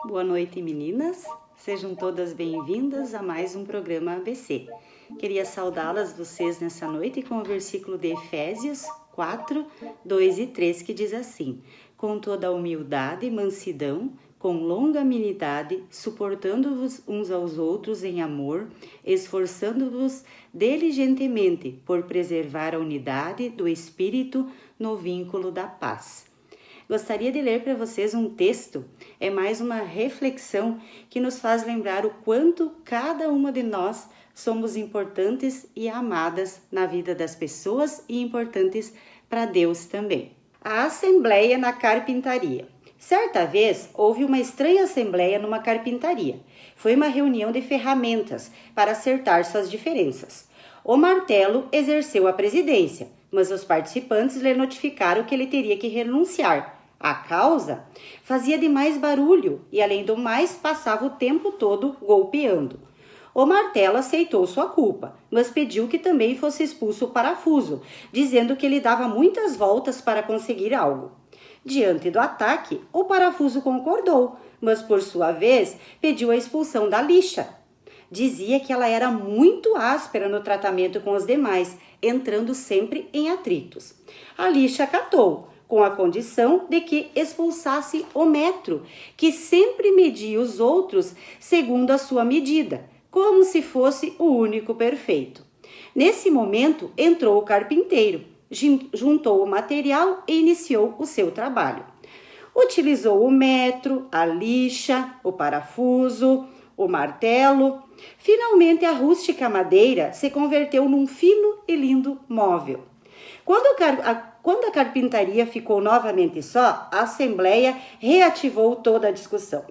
Boa noite, meninas. Sejam todas bem-vindas a mais um programa ABC. Queria saudá-las vocês nessa noite com o versículo de Efésios 4, 2 e 3, que diz assim: com toda a humildade e mansidão, com longanimidade, suportando-vos uns aos outros em amor, esforçando-vos diligentemente por preservar a unidade do Espírito no vínculo da paz. Gostaria de ler para vocês um texto, é mais uma reflexão que nos faz lembrar o quanto cada uma de nós somos importantes e amadas na vida das pessoas e importantes para Deus também. A Assembleia na Carpintaria. Certa vez, houve uma estranha assembleia numa carpintaria. Foi uma reunião de ferramentas para acertar suas diferenças. O martelo exerceu a presidência, mas os participantes lhe notificaram que ele teria que renunciar. A causa fazia demais barulho e, além do mais, passava o tempo todo golpeando. O martelo aceitou sua culpa, mas pediu que também fosse expulso o parafuso, dizendo que ele dava muitas voltas para conseguir algo. Diante do ataque, o parafuso concordou, mas por sua vez pediu a expulsão da lixa. Dizia que ela era muito áspera no tratamento com os demais, entrando sempre em atritos. A lixa acatou, com a condição de que expulsasse o metro, que sempre media os outros segundo a sua medida, como se fosse o único perfeito. Nesse momento, entrou o carpinteiro, juntou o material e iniciou o seu trabalho. Utilizou o metro, a lixa, o parafuso, o martelo. Finalmente, a rústica madeira se converteu num fino e lindo móvel. Quando a carpintaria ficou novamente só, a assembleia reativou toda a discussão.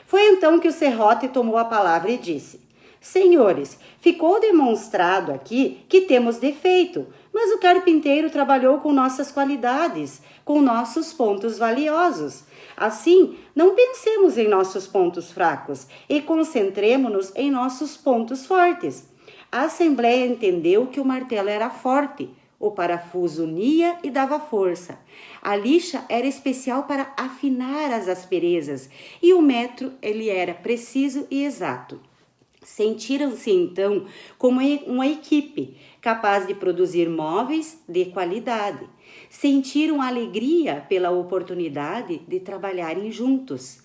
Foi então que o serrote tomou a palavra e disse: senhores, ficou demonstrado aqui que temos defeito, mas o carpinteiro trabalhou com nossas qualidades, com nossos pontos valiosos. Assim, não pensemos em nossos pontos fracos e concentremo-nos em nossos pontos fortes. A assembleia entendeu que o martelo era forte, o parafuso unia e dava força. A lixa era especial para afinar as asperezas e o metro ele era preciso e exato. Sentiram-se então como uma equipe capaz de produzir móveis de qualidade. Sentiram alegria pela oportunidade de trabalharem juntos.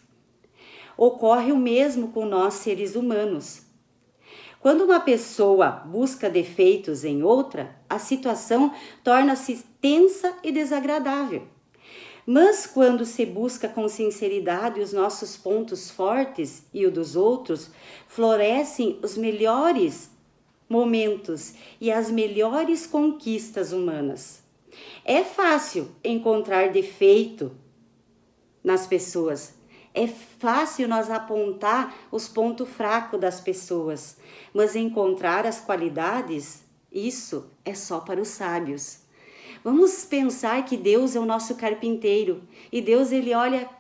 Ocorre o mesmo com nós seres humanos. Quando uma pessoa busca defeitos em outra, a situação torna-se tensa e desagradável. Mas quando se busca com sinceridade os nossos pontos fortes e o dos outros, florescem os melhores momentos e as melhores conquistas humanas. É fácil encontrar defeito nas pessoas. É fácil nós apontar os pontos fracos das pessoas, mas encontrar as qualidades, isso é só para os sábios. Vamos pensar que Deus é o nosso carpinteiro e Deus ele olha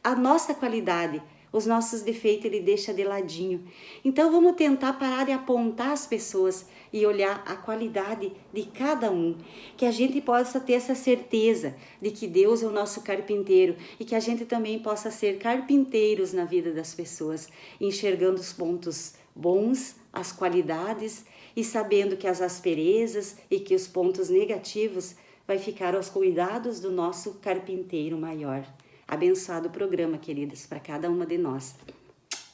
a nossa qualidade, os nossos defeitos ele deixa de ladinho. Então vamos tentar parar de apontar as pessoas e olhar a qualidade de cada um, que a gente possa ter essa certeza de que Deus é o nosso carpinteiro e que a gente também possa ser carpinteiros na vida das pessoas, enxergando os pontos bons, as qualidades e sabendo que as asperezas e que os pontos negativos vai ficar aos cuidados do nosso carpinteiro maior. Abençoado programa, queridas, para cada uma de nós.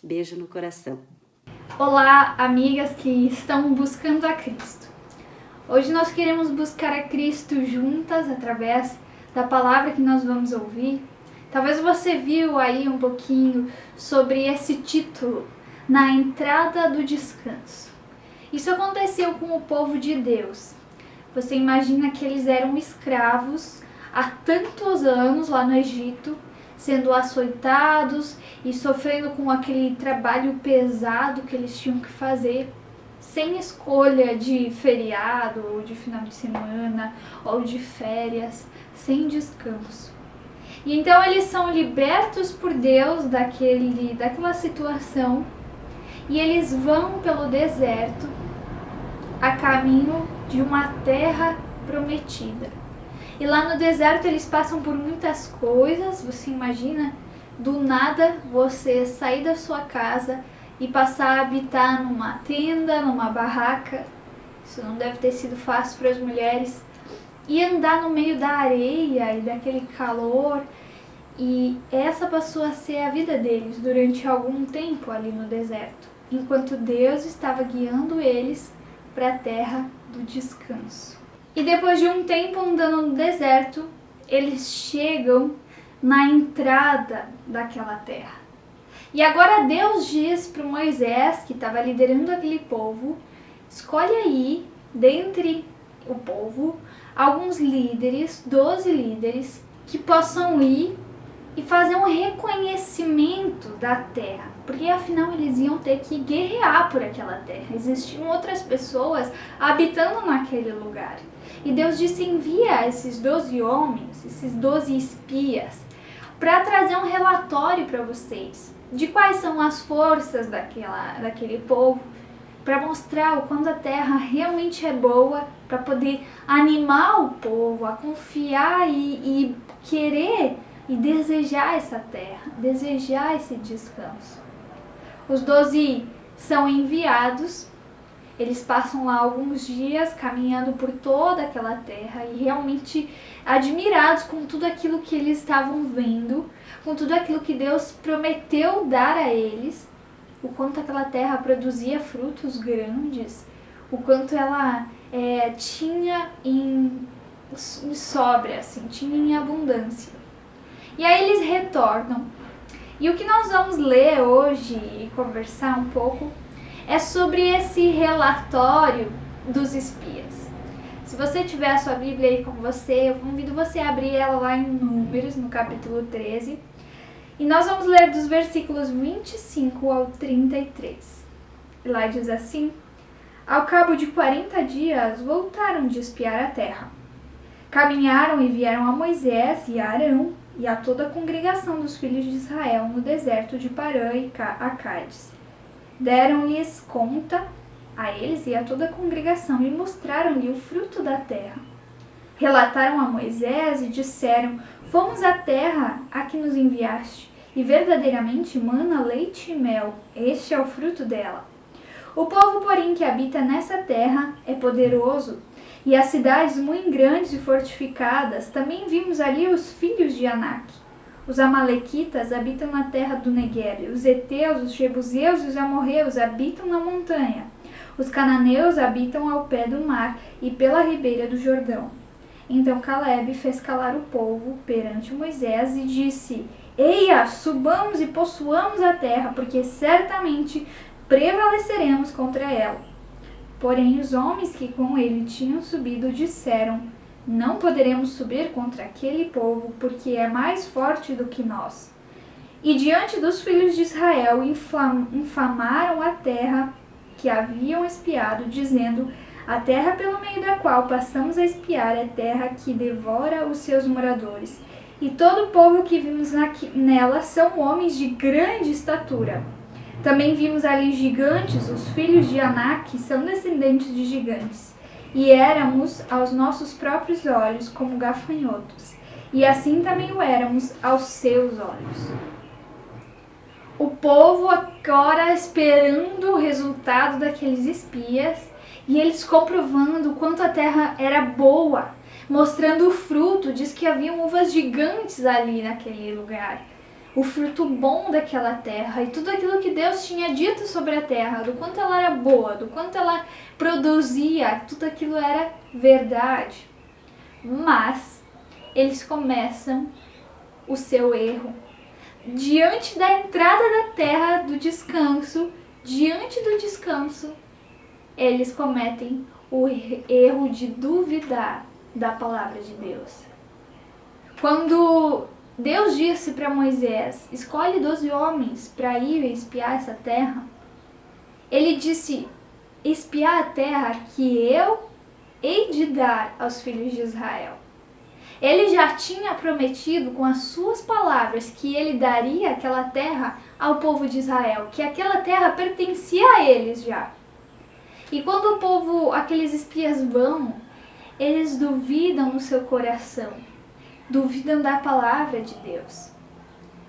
Beijo no coração. Olá, amigas que estão buscando a Cristo. Hoje nós queremos buscar a Cristo juntas através da palavra que nós vamos ouvir. Talvez você viu aí um pouquinho sobre esse título, Na Entrada do Descanso. Isso aconteceu com o povo de Deus. Você imagina que eles eram escravos há tantos anos lá no Egito, sendo açoitados e sofrendo com aquele trabalho pesado que eles tinham que fazer, sem escolha de feriado, ou de final de semana, ou de férias, sem descanso. E então eles são libertos por Deus daquela situação e eles vão pelo deserto a caminho de uma terra prometida. E lá no deserto eles passam por muitas coisas, você imagina, do nada você sair da sua casa e passar a habitar numa tenda, numa barraca. Isso não deve ter sido fácil para as mulheres. E andar no meio da areia e daquele calor. E essa passou a ser a vida deles durante algum tempo ali no deserto, enquanto Deus estava guiando eles para a terra do descanso. E depois de um tempo andando no deserto, eles chegam na entrada daquela terra. E agora Deus diz para Moisés, que estava liderando aquele povo, escolhe aí, dentre o povo, alguns líderes, 12 líderes, que possam ir e fazer um reconhecimento da terra, porque afinal eles iam ter que guerrear por aquela terra. Existiam outras pessoas habitando naquele lugar. E Deus disse: envia esses 12 homens, esses 12 espias, para trazer um relatório para vocês de quais são as forças daquele povo, para mostrar o quanto a terra realmente é boa, para poder animar o povo a confiar e querer e desejar essa terra, desejar esse descanso. Os 12 são enviados, eles passam lá alguns dias caminhando por toda aquela terra e realmente admirados com tudo aquilo que eles estavam vendo, com tudo aquilo que Deus prometeu dar a eles, o quanto aquela terra produzia frutos grandes, o quanto ela tinha em sobra, assim, tinha em abundância. E aí eles retornam. E o que nós vamos ler hoje e conversar um pouco é sobre esse relatório dos espias. Se você tiver a sua Bíblia aí com você, eu convido você a abrir ela lá em Números, no capítulo 13. E nós vamos ler dos versículos 25 ao 33. E lá diz assim: ao cabo de 40 dias voltaram de espiar a terra. Caminharam e vieram a Moisés e a Arão e a toda a congregação dos filhos de Israel no deserto de Parã e a Cádiz. Deram-lhes conta a eles e a toda a congregação e mostraram-lhe o fruto da terra. Relataram a Moisés e disseram: fomos à terra a que nos enviaste, e verdadeiramente mana leite e mel, este é o fruto dela. O povo, porém, que habita nessa terra é poderoso, e as cidades muito grandes e fortificadas. Também vimos ali os filhos de Anak. Os amalequitas habitam na terra do Negueb, os heteus, os jebuseus e os amorreus habitam na montanha. Os cananeus habitam ao pé do mar e pela ribeira do Jordão. Então Caleb fez calar o povo perante Moisés e disse: eia, subamos e possuamos a terra, porque certamente prevaleceremos contra ela. Porém os homens que com ele tinham subido disseram: não poderemos subir contra aquele povo, porque é mais forte do que nós. E diante dos filhos de Israel infamaram a terra que haviam espiado, dizendo: a terra pelo meio da qual passamos a espiar é terra que devora os seus moradores. E todo o povo que vimos nela são homens de grande estatura. Também vimos ali gigantes, os filhos de Anak, que são descendentes de gigantes. E éramos aos nossos próprios olhos como gafanhotos, e assim também o éramos aos seus olhos. O povo agora esperando o resultado daqueles espias, e eles comprovando o quanto a terra era boa, mostrando o fruto. Diz que haviam uvas gigantes ali naquele lugar. O fruto bom daquela terra e tudo aquilo que Deus tinha dito sobre a terra, do quanto ela era boa, do quanto ela produzia, tudo aquilo era verdade. Mas eles começam o seu erro. Diante da entrada da terra do descanso, eles cometem o erro de duvidar da palavra de Deus. Quando Deus disse para Moisés: escolhe 12 homens para ir espiar essa terra, ele disse: espiar a terra que eu hei de dar aos filhos de Israel. Ele já tinha prometido com as suas palavras que ele daria aquela terra ao povo de Israel, que aquela terra pertencia a eles já. E quando o povo, aqueles espias vão, eles duvidam no seu coração, duvidam da palavra de Deus.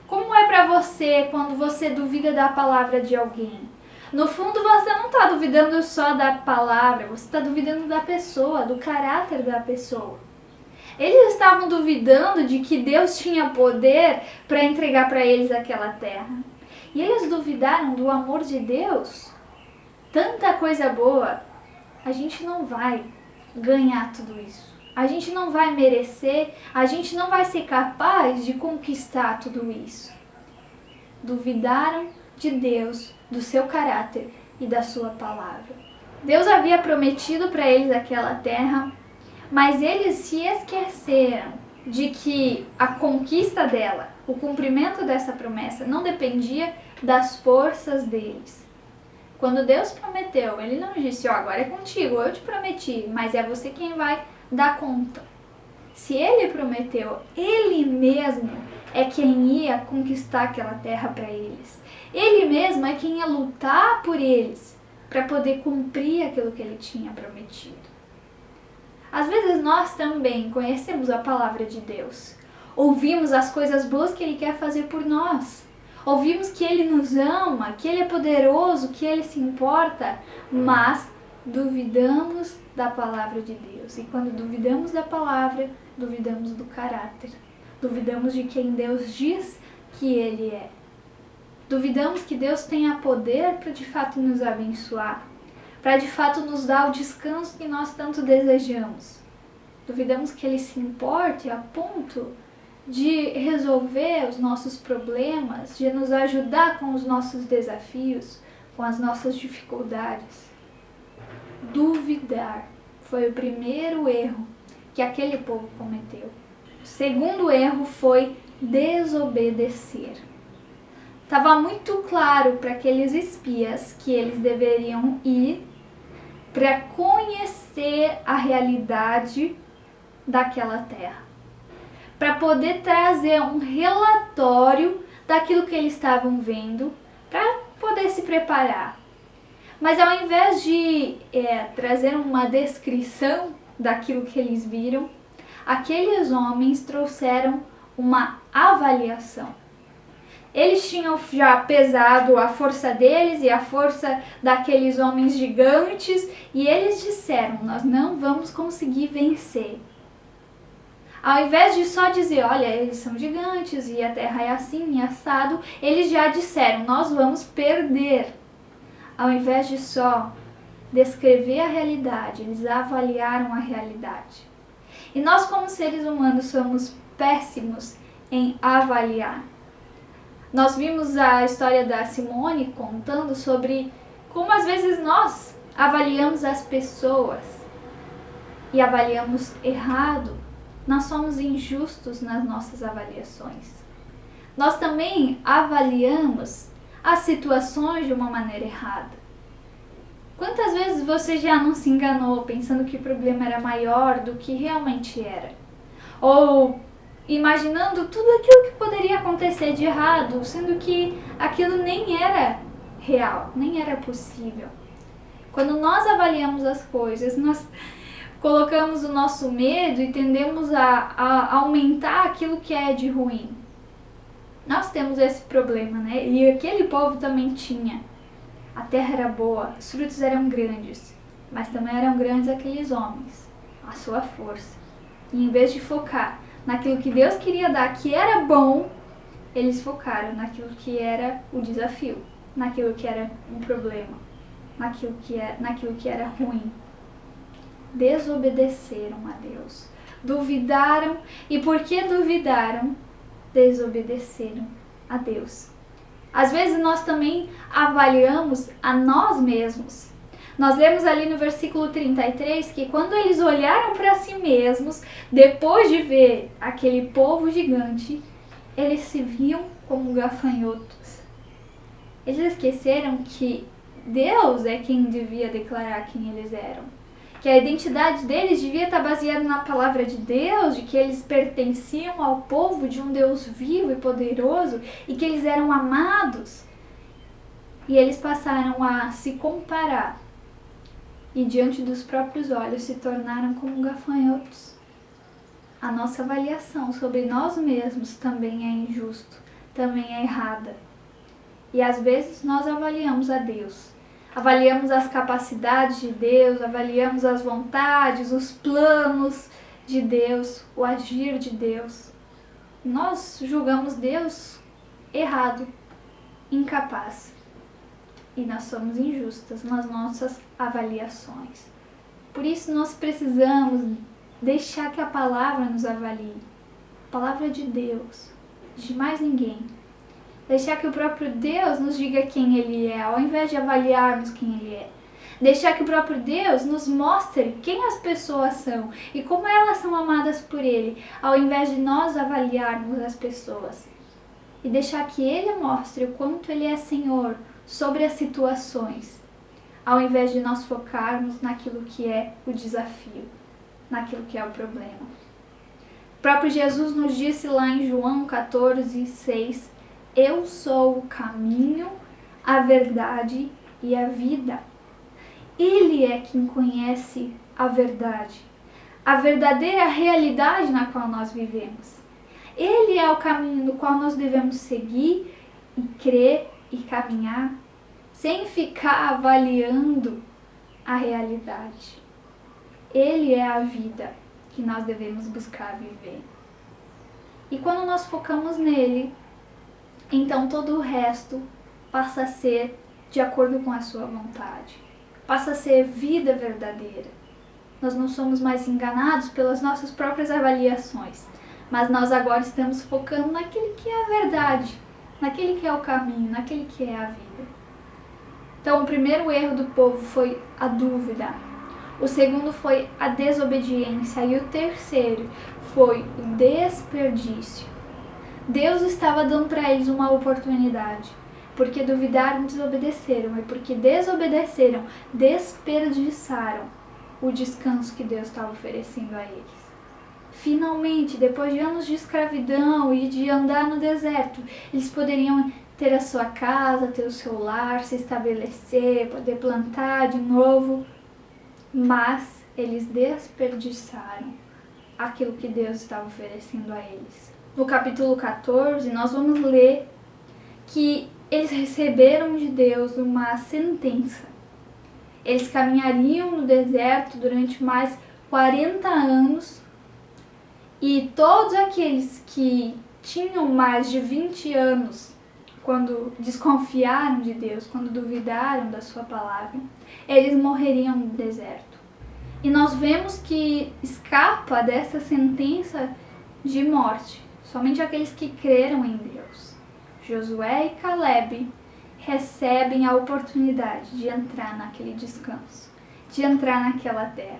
Como é para você quando você duvida da palavra de alguém? No fundo, você não está duvidando só da palavra, você está duvidando da pessoa, do caráter da pessoa. Eles estavam duvidando de que Deus tinha poder para entregar para eles aquela terra. E eles duvidaram do amor de Deus. Tanta coisa boa, a gente não vai ganhar tudo isso. A gente não vai merecer, a gente não vai ser capaz de conquistar tudo isso. Duvidaram de Deus, do seu caráter e da sua palavra. Deus havia prometido para eles aquela terra, mas eles se esqueceram de que a conquista dela, o cumprimento dessa promessa, não dependia das forças deles. Quando Deus prometeu, Ele não disse, agora é contigo, eu te prometi, mas é você quem vai dar conta. Se Ele prometeu, Ele mesmo é quem ia conquistar aquela terra para eles. Ele mesmo é quem ia lutar por eles, para poder cumprir aquilo que Ele tinha prometido. Às vezes nós também conhecemos a palavra de Deus, ouvimos as coisas boas que Ele quer fazer por nós, ouvimos que Ele nos ama, que Ele é poderoso, que Ele se importa, mas duvidamos da palavra de Deus. E quando duvidamos da palavra, duvidamos do caráter, duvidamos de quem Deus diz que Ele é. Duvidamos que Deus tenha poder para de fato nos abençoar, para de fato nos dar o descanso que nós tanto desejamos. Duvidamos que Ele se importe a ponto de resolver os nossos problemas, de nos ajudar com os nossos desafios, com as nossas dificuldades. Duvidar foi o primeiro erro que aquele povo cometeu. O segundo erro foi desobedecer. Estava muito claro para aqueles espias que eles deveriam ir para conhecer a realidade daquela terra, para poder trazer um relatório daquilo que eles estavam vendo, para poder se preparar. Mas ao invés de trazer uma descrição daquilo que eles viram, aqueles homens trouxeram uma avaliação. Eles tinham já pesado a força deles e a força daqueles homens gigantes e eles disseram, nós não vamos conseguir vencer. Ao invés de só dizer, olha, eles são gigantes e a terra é assim e assado, eles já disseram, nós vamos perder. Ao invés de só descrever a realidade, eles avaliaram a realidade. E nós como seres humanos somos péssimos em avaliar. Nós vimos a história da Simone contando sobre como às vezes nós avaliamos as pessoas e avaliamos errado. Nós somos injustos nas nossas avaliações. Nós também avaliamos as situações de uma maneira errada. Quantas vezes você já não se enganou pensando que o problema era maior do que realmente era? Ou imaginando tudo aquilo que poderia acontecer de errado, sendo que aquilo nem era real, nem era possível. Quando nós avaliamos as coisas, nós colocamos o nosso medo e tendemos a aumentar aquilo que é de ruim. Nós temos esse problema, né? E aquele povo também tinha. A terra era boa, os frutos eram grandes, mas também eram grandes aqueles homens, a sua força. E em vez de focar naquilo que Deus queria dar, que era bom, eles focaram naquilo que era o desafio, naquilo que era um problema, naquilo que era ruim. Desobedeceram a Deus, duvidaram, e porque duvidaram, desobedeceram a Deus. Às vezes nós também avaliamos a nós mesmos. Nós lemos ali no versículo 33 que quando eles olharam para si mesmos, depois de ver aquele povo gigante, eles se viam como gafanhotos. Eles esqueceram que Deus é quem devia declarar quem eles eram. Que a identidade deles devia estar baseada na palavra de Deus, de que eles pertenciam ao povo de um Deus vivo e poderoso e que eles eram amados. E eles passaram a se comparar e diante dos próprios olhos se tornaram como gafanhotos. A nossa avaliação sobre nós mesmos também é injusto, também é errada. E às vezes nós avaliamos a Deus, avaliamos as capacidades de Deus, avaliamos as vontades, os planos de Deus, o agir de Deus. Nós julgamos Deus errado, incapaz. E nós somos injustas nas nossas avaliações. Por isso nós precisamos deixar que a palavra nos avalie. A palavra de Deus, de mais ninguém. Deixar que o próprio Deus nos diga quem Ele é, ao invés de avaliarmos quem Ele é. Deixar que o próprio Deus nos mostre quem as pessoas são e como elas são amadas por Ele, ao invés de nós avaliarmos as pessoas. E deixar que Ele mostre o quanto Ele é Senhor sobre as situações, ao invés de nós focarmos naquilo que é o desafio, naquilo que é o problema. O próprio Jesus nos disse lá em João 14:6, eu sou o caminho, a verdade e a vida. Ele é quem conhece a verdade, a verdadeira realidade na qual nós vivemos. Ele é o caminho no qual nós devemos seguir e crer e caminhar, sem ficar avaliando a realidade. Ele é a vida que nós devemos buscar viver. E quando nós focamos nele, então todo o resto passa a ser de acordo com a sua vontade. Passa a ser vida verdadeira. Nós não somos mais enganados pelas nossas próprias avaliações, mas nós agora estamos focando naquele que é a verdade, naquele que é o caminho, naquele que é a vida. Então o primeiro erro do povo foi a dúvida, o segundo foi a desobediência e o terceiro foi o desperdício. Deus estava dando para eles uma oportunidade, porque duvidaram, desobedeceram, e porque desobedeceram, desperdiçaram o descanso que Deus estava oferecendo a eles. Finalmente, depois de anos de escravidão e de andar no deserto, eles poderiam ter a sua casa, ter o seu lar, se estabelecer, poder plantar de novo, mas eles desperdiçaram aquilo que Deus estava oferecendo a eles. No capítulo 14, nós vamos ler que eles receberam de Deus uma sentença. Eles caminhariam no deserto durante mais 40 anos e todos aqueles que tinham mais de 20 anos, quando desconfiaram de Deus, quando duvidaram da sua palavra, eles morreriam no deserto. E nós vemos que escapa dessa sentença de morte somente aqueles que creram em Deus. Josué e Caleb recebem a oportunidade de entrar naquele descanso, de entrar naquela terra.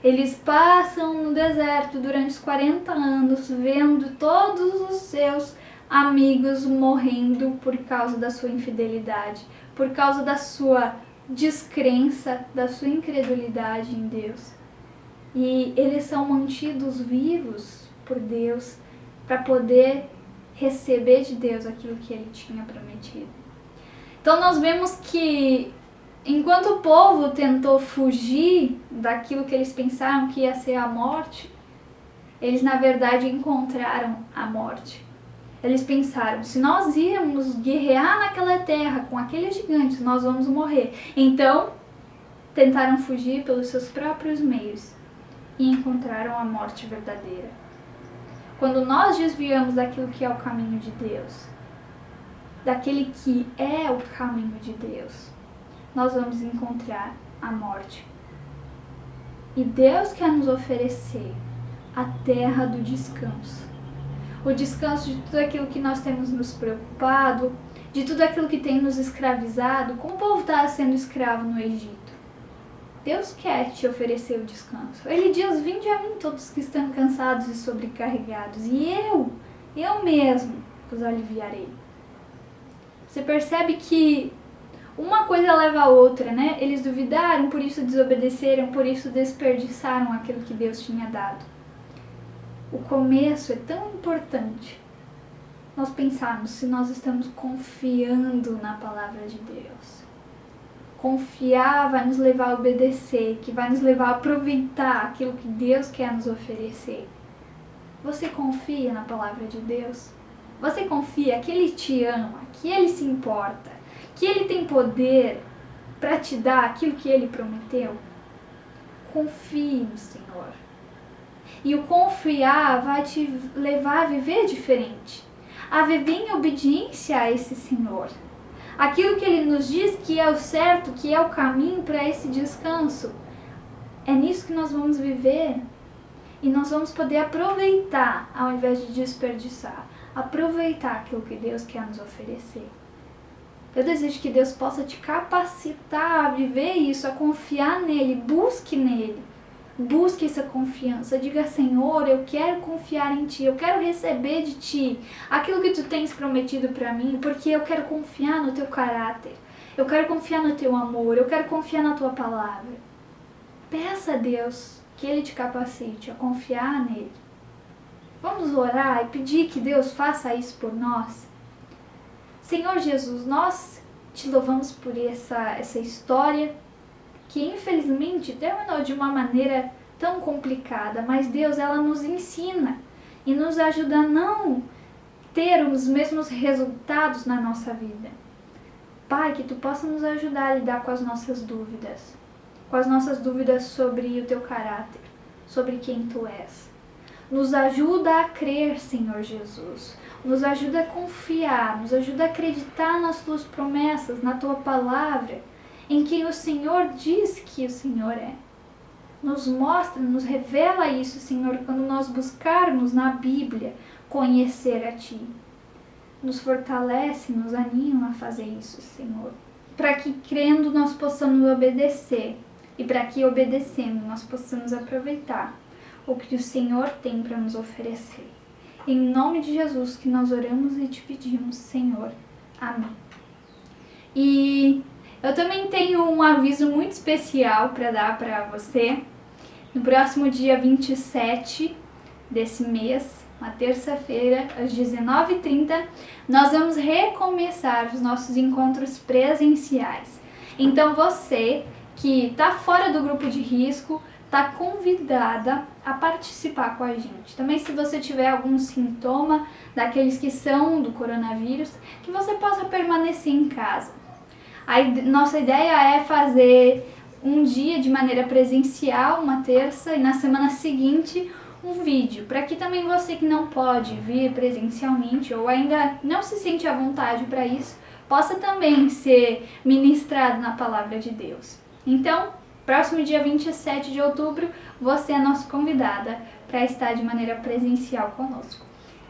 Eles passam no deserto durante os 40 anos, vendo todos os seus amigos morrendo por causa da sua infidelidade, por causa da sua descrença, da sua incredulidade em Deus. E eles são mantidos vivos por Deus para poder receber de Deus aquilo que Ele tinha prometido. Então nós vemos que enquanto o povo tentou fugir daquilo que eles pensaram que ia ser a morte, eles na verdade encontraram a morte. Eles pensaram, se nós irmos guerrear naquela terra com aqueles gigantes, nós vamos morrer. Então, tentaram fugir pelos seus próprios meios e encontraram a morte verdadeira. Quando nós desviamos daquilo que é o caminho de Deus, daquele que é o caminho de Deus, nós vamos encontrar a morte. E Deus quer nos oferecer a terra do descanso. O descanso de tudo aquilo que nós temos nos preocupado, de tudo aquilo que tem nos escravizado, como o povo estava sendo escravo no Egito. Deus quer te oferecer o descanso. Ele diz, vinde a mim todos que estão cansados e sobrecarregados, e eu mesmo vos aliviarei. Você percebe que uma coisa leva a outra, né? Eles duvidaram, por isso desobedeceram, por isso desperdiçaram aquilo que Deus tinha dado. O começo é tão importante. Nós pensarmos se nós estamos confiando na palavra de Deus. Confiar vai nos levar a obedecer, que vai nos levar a aproveitar aquilo que Deus quer nos oferecer. Você confia na palavra de Deus? Você confia que Ele te ama, que Ele se importa, que Ele tem poder para te dar aquilo que Ele prometeu? Confie no Senhor. E o confiar vai te levar a viver diferente, a viver em obediência a esse Senhor. Aquilo que Ele nos diz que é o certo, que é o caminho para esse descanso, é nisso que nós vamos viver. E nós vamos poder aproveitar, ao invés de desperdiçar, aproveitar aquilo que Deus quer nos oferecer. Eu desejo que Deus possa te capacitar a viver isso, a confiar nele, busque nele. Busque essa confiança, diga: Senhor, eu quero confiar em Ti, eu quero receber de Ti aquilo que Tu tens prometido para mim, porque eu quero confiar no Teu caráter, eu quero confiar no Teu amor, eu quero confiar na Tua palavra. Peça a Deus que Ele te capacite a confiar nele. Vamos orar e pedir que Deus faça isso por nós. Senhor Jesus, nós Te louvamos por essa história que infelizmente terminou de uma maneira tão complicada, mas Deus, ela nos ensina e nos ajuda a não ter os mesmos resultados na nossa vida. Pai, que Tu possa nos ajudar a lidar com as nossas dúvidas sobre o Teu caráter, sobre quem Tu és. Nos ajuda a crer, Senhor Jesus. Nos ajuda a confiar, nos ajuda a acreditar nas Tuas promessas, na Tua palavra, em quem o Senhor diz que o Senhor é. Nos mostra, nos revela isso, Senhor, quando nós buscarmos na Bíblia conhecer a Ti. Nos fortalece, nos anima a fazer isso, Senhor. Para que crendo nós possamos obedecer e para que obedecendo nós possamos aproveitar o que o Senhor tem para nos oferecer. Em nome de Jesus que nós oramos e te pedimos, Senhor. Amém. E eu também tenho um aviso muito especial para dar para você. No próximo dia 27 desse mês, uma terça-feira, às 19h30, nós vamos recomeçar os nossos encontros presenciais. Então você que está fora do grupo de risco, está convidada a participar com a gente. Também, se você tiver algum sintoma daqueles que são do coronavírus, que você possa permanecer em casa. Nossa ideia é fazer um dia de maneira presencial, uma terça, e na semana seguinte um vídeo, para que também você que não pode vir presencialmente ou ainda não se sente à vontade para isso, possa também ser ministrado na palavra de Deus. Então, próximo dia 27 de outubro, você é nossa convidada para estar de maneira presencial conosco.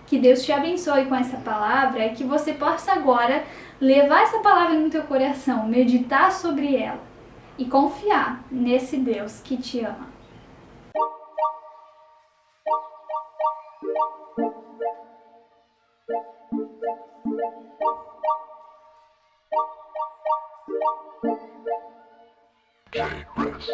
Que Deus te abençoe com essa palavra e que você possa agora levar essa palavra no teu coração, meditar sobre ela e confiar nesse Deus que te ama. J-Press.